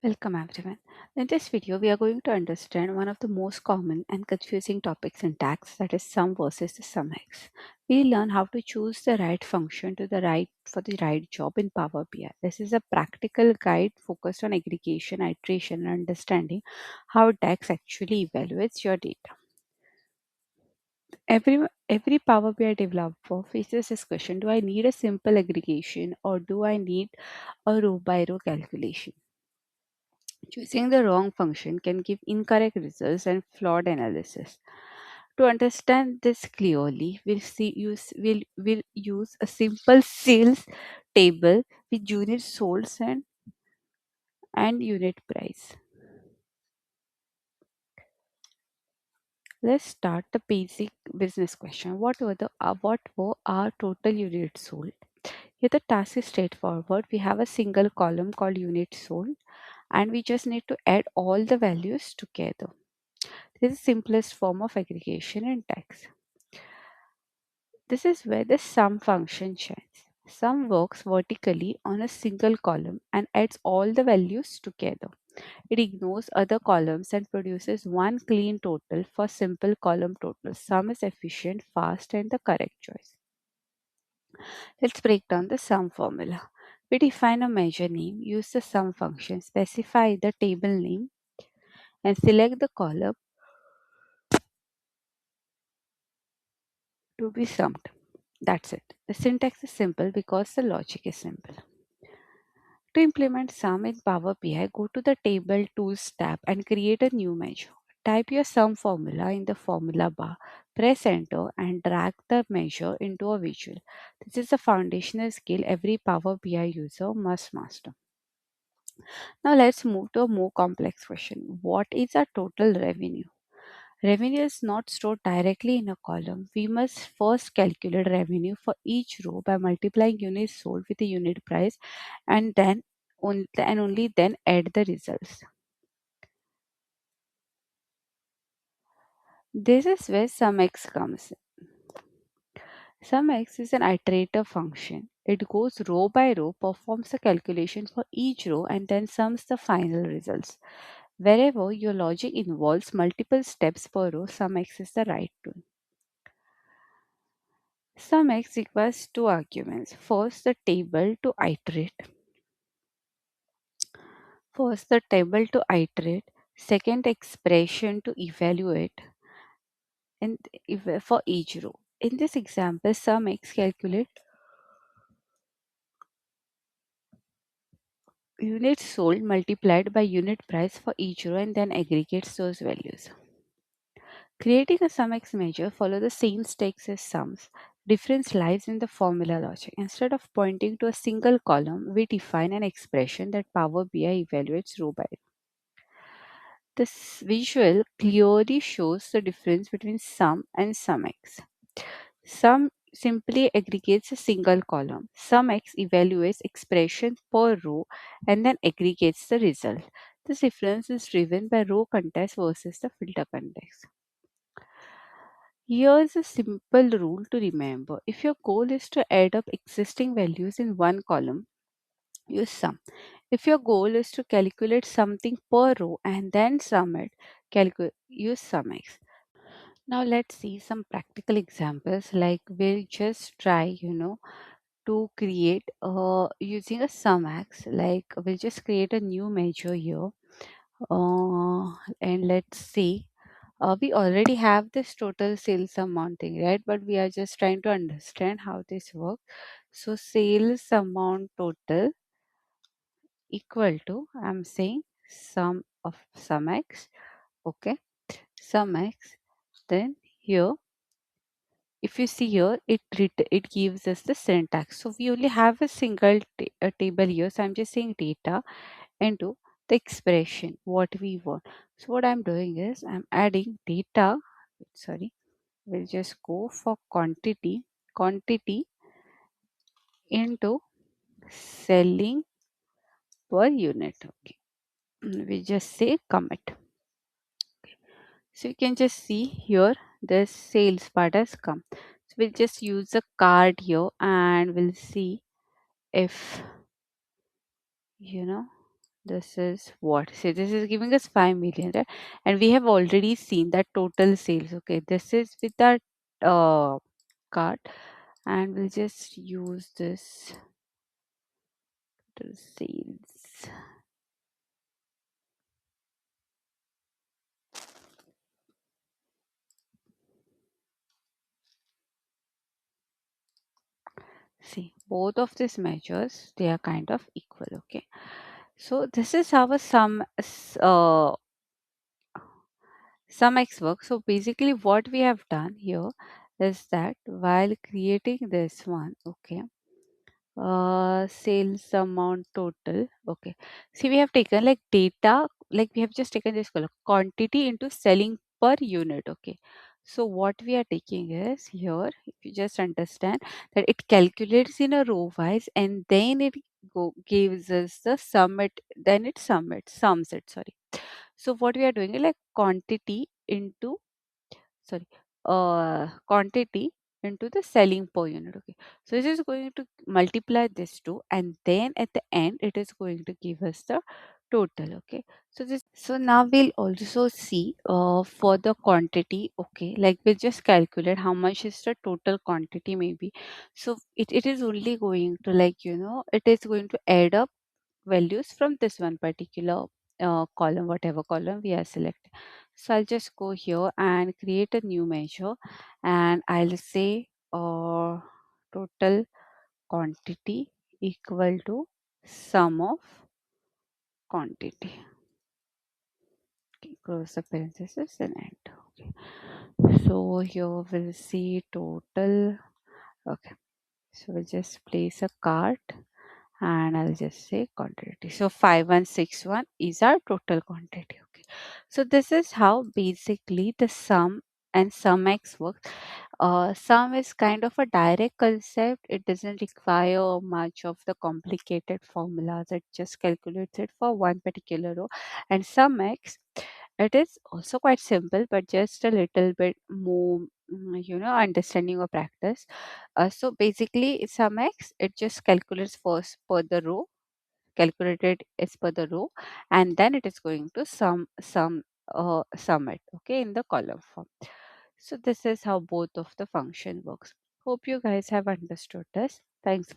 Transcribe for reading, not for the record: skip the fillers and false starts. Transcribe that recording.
Welcome everyone. In this video, we are going to understand one of the most common and confusing topics in tax, that is sum versus the SUMX. We learn how to choose the right function to the right for the right job in Power BI. This is a practical guide focused on aggregation, iteration, and understanding how DAX actually evaluates your data. Every Power BI developer faces this question: do I need a simple aggregation or do I need a row by row calculation? Choosing the wrong function can give incorrect results and flawed analysis. To understand this clearly, we'll use a simple sales table with units sold and unit price. Let's start the basic business question. What were our total units sold? Here the task is straightforward. We have a single column called units sold and we just need to add all the values together. This is the simplest form of aggregation in text. This is where the sum function shines. Sum works vertically on a single column and adds all the values together. It ignores other columns and produces one clean total for simple column totals. Sum is efficient, fast, and the correct choice. Let's break down the sum formula. We define a measure name, use the sum function, specify the table name, and select the column to be summed. That's it. The syntax is simple because the logic is simple. To implement sum in Power BI, go to the Table Tools tab and create a new measure. Type your sum formula in the formula bar, press enter, and drag the measure into a visual. This is a foundational skill every Power BI user must master. Now let's move to a more complex question. What is our total revenue? Revenue is not stored directly in a column. We must first calculate revenue for each row by multiplying units sold with the unit price and only then add the results. This is where SUMX comes in. SUMX is an iterator function. It goes row by row, performs a calculation for each row, and then sums the final results. Wherever your logic involves multiple steps per row, SUMX is the right tool. SUMX requires two arguments. First, the table to iterate. Second, expression to evaluate and for each row. In this example, SUMX calculate units sold multiplied by unit price for each row and then aggregates those values. Creating a SUMX measure follow the same steps as sums. Difference lies in the formula logic. Instead of pointing to a single column, we define an expression that Power BI evaluates row by row. This visual clearly shows the difference between sum and SUMX. Sum simply aggregates a single column. SUMX evaluates expression per row and then aggregates the result. This difference is driven by row context versus the filter context. Here's a simple rule to remember. If your goal is to add up existing values in one column, use sum. If your goal is to calculate something per row and then sum it, use SUMX. Now let's see some practical examples. Like we'll just try, to create using a SUMX. Like we'll just create a new measure here. And let's see. We already have this total sales amount thing, right? But we are just trying to understand how this works. So sales amount total equal to, I'm saying, sum of sum x. Okay, sum x. Then here, if you see here, it gives us the syntax. So we only have a single table here. So I'm just saying data into the expression what we want. So what I'm doing is I'm adding data. Sorry, we'll just go for quantity into selling per unit. Okay, we just say commit. So you can just see here the sales part has come. So we'll just use a card here and we'll see if you know This is what? See, this is giving us 5 million, right? And we have already seen that total sales. Okay, this is with that card, and we'll just use this total sales. See, both of these measures, they are kind of equal. Okay, so this is how a sum x works. So basically, what we have done here is that while creating this one, okay, sales amount total. Okay. See, we have taken like data, like we have just taken this column quantity into selling per unit. Okay. So what we are taking is here, if you just understand that it calculates in a row wise and then it gives us the sum it, then it sums it, sorry. So what we are doing is like sorry quantity into the selling per unit. Okay, so this is going to multiply this two, and then at the end it is going to give us the total. Okay, so now we'll also see for the quantity. Okay, like we'll just calculate how much is the total quantity maybe. So it is only going to, like, it is going to add up values from this one particular column, whatever column we are selecting. So I'll just go here and create a new measure, and I'll say total quantity equal to sum of quantity. Okay, close the parenthesis and enter. Okay. So here we'll see total. Okay. So we'll just place a cart and I'll just say quantity. So 5161 is our total quantity. Okay. So this is how basically the sum and sum x works. Sum is kind of a direct concept. It doesn't require much of the complicated formulas. It just calculates it for one particular row. And sum x, it is also quite simple, but just a little bit more, understanding or practice. So basically, sum x, it just calculates first per the row, calculated as per the row, and then it is going to sum it, okay, in the column form. So this is how both of the function works. Hope you guys have understood this. Thanks for